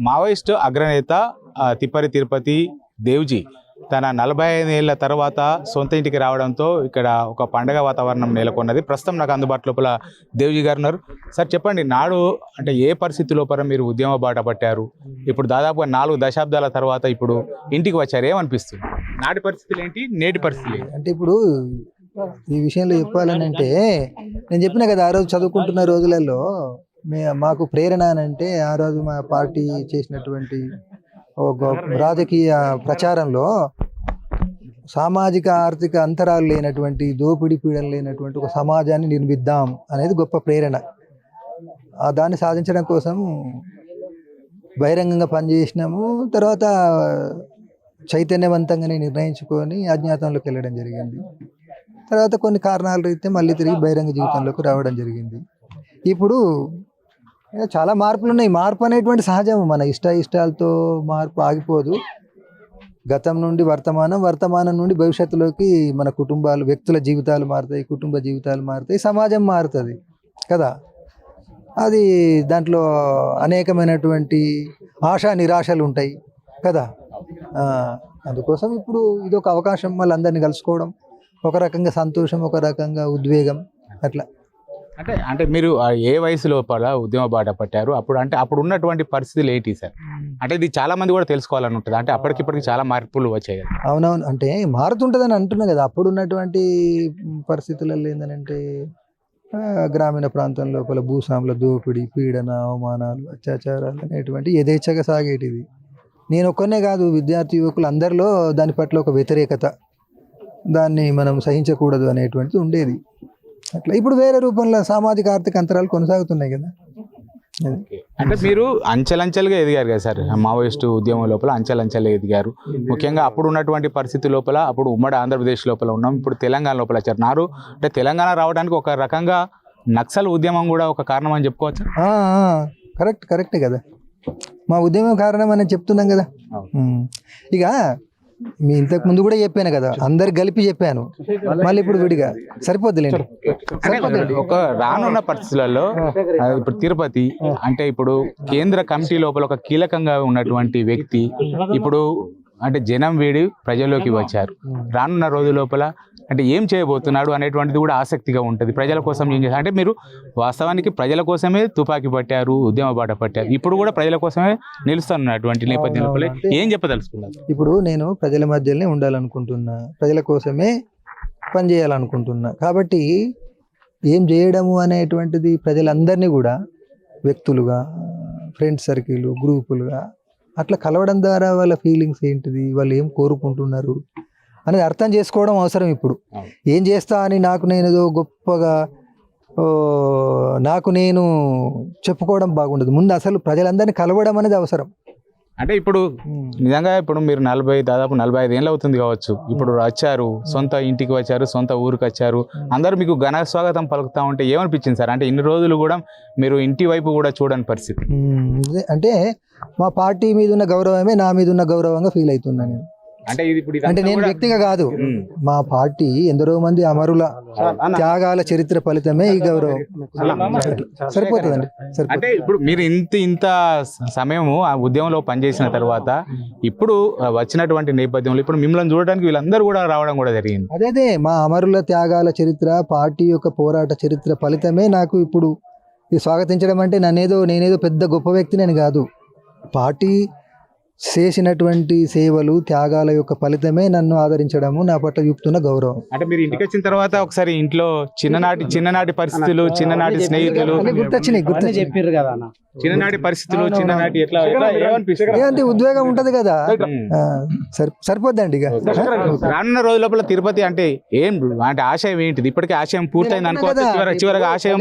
Maoist అగ్రనేత తిప్పరి తిరుపతి దేవ్జీ తన 45 ఏళ్ల తర్వాత సొంత ఇంటికి రావడంతో ఇక్కడ ఒక పండగ వాతావరణం నెలకొన్నది. ప్రస్తుతం నాకు అందుబాటు లోపల దేవ్జీ గారు ఉన్నారు. సార్ చెప్పండి, నాడు అంటే ఏ పరిస్థితి లోపల మీరు ఉద్యమ బాట పట్టారు? ఇప్పుడు దాదాపుగా 4 దశాబ్దాల తర్వాత ఇప్పుడు ఇంటికి వచ్చారు, ఏమనిపిస్తుంది? నాటి పరిస్థితులు ఏంటి, నేటి పరిస్థితులు ఏంటి? అంటే ఇప్పుడు ఈ విషయంలో చెప్పాలని అంటే నేను చెప్పిన కదా, ఆ రోజు చదువుకుంటున్న రోజులలో మాకు ప్రేరణ అని అంటే ఆ రోజు మా పార్టీ చేసినటువంటి రాజకీయ ప్రచారంలో సామాజిక ఆర్థిక అంతరాలు లేనటువంటి, దోపిడీ పీడన లేనటువంటి ఒక సమాజాన్ని నిర్మిద్దాం అనేది గొప్ప ప్రేరణ. దాన్ని సాధించడం కోసం బహిరంగంగా పనిచేసినాము. తర్వాత చైతన్యవంతంగానే నిర్ణయించుకొని అజ్ఞాతంలోకి వెళ్ళడం జరిగింది. తర్వాత కొన్ని కారణాల రీత్యా మళ్ళీ తిరిగి బహిరంగ జీవితంలోకి రావడం జరిగింది. ఇప్పుడు చాలా మార్పులు ఉన్నాయి. మార్పు అనేటువంటి సహజం. మన ఇష్టాలతో మార్పు ఆగిపోదు. గతం నుండి వర్తమానం, వర్తమానం నుండి భవిష్యత్తులోకి మన కుటుంబాలు, వ్యక్తుల జీవితాలు మారుతాయి, కుటుంబ జీవితాలు మారుతాయి, సమాజం మారుతుంది కదా. అది దాంట్లో అనేకమైనటువంటి ఆశా నిరాశలు ఉంటాయి కదా. అందుకోసం ఇప్పుడు ఇదొక అవకాశం, మళ్ళీ అందరినీ కలుసుకోవడం, ఒక రకంగా సంతోషం, ఒక రకంగా ఉద్వేగం అట్లా. అంటే మీరు ఏ వయసు లోపల ఉద్యమ బాట పట్టారు? అప్పుడు ఉన్నటువంటి పరిస్థితులు ఏంటి సార్? అంటే ఇది చాలా మంది కూడా తెలుసుకోవాలని ఉంటుంది. అంటే అప్పటికిప్పటికి చాలా మార్పులు వచ్చాయి కదా. అవునవును, అంటే మారుతుంటుందని అంటున్నా కదా. అప్పుడు ఉన్నటువంటి పరిస్థితులలో ఏంటంటే గ్రామీణ ప్రాంతం లోపల భూస్వాముల దోపిడీ, పీడన, అవమానాలు, అత్యాచారాలు అనేటువంటి యథేచ్ఛగా సాగేటివి. నేను ఒక్కనే కాదు, విద్యార్థి యువకులు అందరిలో దాని పట్ల ఒక వ్యతిరేకత, దాన్ని మనం సహించకూడదు అనేటువంటిది ఉండేది. అట్లా ఇప్పుడు వేరే రూపంలో సామాజిక ఆర్థిక అంతరాలు కొనసాగుతున్నాయి కదా. అంటే మీరు అంచెలంచెలుగా ఎదిగారు కదా సార్, మావోయిస్టు ఉద్యమం లోపల అంచెలంచెలుగా ఎదిగారు. ముఖ్యంగా అప్పుడు ఉన్నటువంటి పరిస్థితి లోపల, అప్పుడు ఉమ్మడి ఆంధ్రప్రదేశ్ లోపల ఉన్నాం, ఇప్పుడు తెలంగాణ లోపల వచ్చారు. అంటే తెలంగాణ రావడానికి ఒక రకంగా నక్సల్ ఉద్యమం కూడా ఒక కారణం అని చెప్పుకోవచ్చు. కరెక్టే కదా, మా ఉద్యమం కారణం అని చెప్తున్నాం కదా. ఇక మీ ఇంతకు ముందు కూడా చెప్పాను కదా, అందరు కలిపి చెప్పాను, మళ్ళీ ఇప్పుడు విడిగా సరిపోద్దులేండి. ఒక రానున్న పరిస్థితులలో ఇప్పుడు తిరుపతి అంటే ఇప్పుడు కేంద్ర కమిటీ లోపల ఒక కీలకంగా ఉన్నటువంటి వ్యక్తి ఇప్పుడు అంటే జనం వీడి ప్రజల్లోకి వచ్చారు. రానున్న రోజు లోపల అంటే ఏం చేయబోతున్నాడు అనేటువంటిది కూడా ఆసక్తిగా ఉంటుంది. ప్రజల కోసం ఏం చేస్తారు అంటే మీరు వాస్తవానికి ప్రజల కోసమే తుపాకీ పట్టారు, ఉద్యమ బాట పట్టారు, ఇప్పుడు కూడా ప్రజల కోసమే నిలుస్తున్నటువంటి నేపథ్యం లోపల ఏం చెప్పదలుచుకున్నారు? ఇప్పుడు నేను ప్రజల మధ్యలోనే ఉండాలనుకుంటున్నా, ప్రజల కోసమే పనిచేయాలనుకుంటున్నా. కాబట్టి ఏం చేయడము అనేటువంటిది ప్రజలందరినీ కూడా వ్యక్తులుగా, ఫ్రెండ్స్ సర్కిల్, గ్రూపులుగా అట్లా కలవడం ద్వారా వాళ్ళ ఫీలింగ్స్ ఏంటిది, వాళ్ళు ఏం కోరుకుంటున్నారు అనేది అర్థం చేసుకోవడం అవసరం. ఇప్పుడు ఏం చేస్తా అని నాకు నేను ఏదో గొప్పగా నాకు నేను చెప్పుకోవడం బాగుండదు. ముందు అసలు ప్రజలందరినీ కలవడం అనేది అవసరం. అంటే ఇప్పుడు నిజంగా ఇప్పుడు మీరు దాదాపు 45 ఏళ్ళు అవుతుంది కావచ్చు, ఇప్పుడు వచ్చారు, సొంత ఇంటికి వచ్చారు, సొంత ఊరికి వచ్చారు, అందరూ మీకు ఘన స్వాగతం పలుకుతా ఉంటే ఏమనిపించింది సార్? అంటే ఇన్ని రోజులు కూడా మీరు ఇంటి వైపు కూడా చూడని పరిస్థితి. అంటే మా పార్టీ మీద ఉన్న గౌరవమే నా మీద ఉన్న గౌరవంగా ఫీల్ అవుతున్నా నేను. అంటే నేను వ్యక్తిగా కాదు, మా పార్టీ ఎందరో మంది అమరుల త్యాగాల చరిత్ర ఫలితమే ఈ గౌరవం. సరిపోతుందండి. అంటే ఇప్పుడు మీరు ఇంత సమయము ఆ ఉద్యమంలో పనిచేసిన తర్వాత ఇప్పుడు వచ్చినటువంటి నేపథ్యంలో ఇప్పుడు మిమ్మల్ని చూడడానికి వీళ్ళందరూ కూడా రావడం కూడా జరిగింది. అదే మా అమరుల త్యాగాల చరిత్ర, పార్టీ యొక్క పోరాట చరిత్ర ఫలితమే నాకు ఇప్పుడు స్వాగతించడం. అంటే నేనేదో పెద్ద గొప్ప వ్యక్తిని అని కాదు, పార్టీ చేసినటువంటి సేవలు, త్యాగాల యొక్క ఫలితమే నన్ను ఆదరించడము, నా పట్ల చూపుతున్న గౌరవం. అంటే మీరు ఇంటికి వచ్చిన తర్వాత ఒకసారి ఇంట్లో చిన్ననాటి పరిస్థితులు, చిన్ననాటి స్నేహితులు చెప్పారు కదా, చిన్ననాటి పరిస్థితులు, చిన్ననాటి ఏంటి ఉద్వేగం ఉంటది కదా, సరిపోద్దండి. ఇక రానున్న రోజు లోపల తిరుపతి అంటే ఏం అంటే ఆశయం ఏంటిది? ఇప్పటికే ఆశయం పూర్తయింది అనుకోవచ్చు, చివరిగా ఆశయం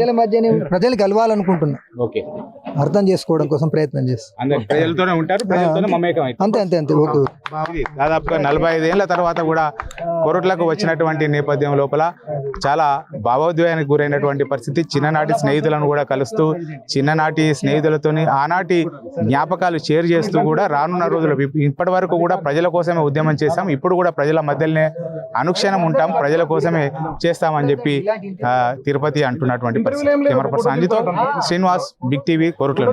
ప్రజలు కలవాలనుకుంటున్నా. ఓకే, అర్థం చేసుకోవడం కోసం ప్రయత్నం చేస్తాను. ప్రజలతోనే ఉంటారు, ప్రజలతోనే మమేకం. అంతే. దాదాపుగా 45 ఏళ్ల తర్వాత కూడా కొరట్లకు వచ్చినటువంటి నేపథ్యం లోపల చాలా భావోద్వేగానికి గురైనటువంటి పరిస్థితి. చిన్ననాటి స్నేహితులను కూడా కలుస్తూ, చిన్ననాటి స్నేహితులతోని ఆనాటి జ్ఞాపకాలు షేర్ చేస్తూ కూడా రానున్న రోజులు ఇప్పటి వరకు కూడా ప్రజల కోసమే ఉద్యమం చేస్తాం, ఇప్పుడు కూడా ప్రజల మధ్యలోనే అనుక్షణం ఉంటాం, ప్రజల కోసమే చేస్తామని చెప్పి తిరుపతి అంటున్నటువంటి పరిస్థితి. కెమెరా పర్సన్ అంజితో శ్రీనివాస్, బిగ్ టీవీ, కొరట్ల.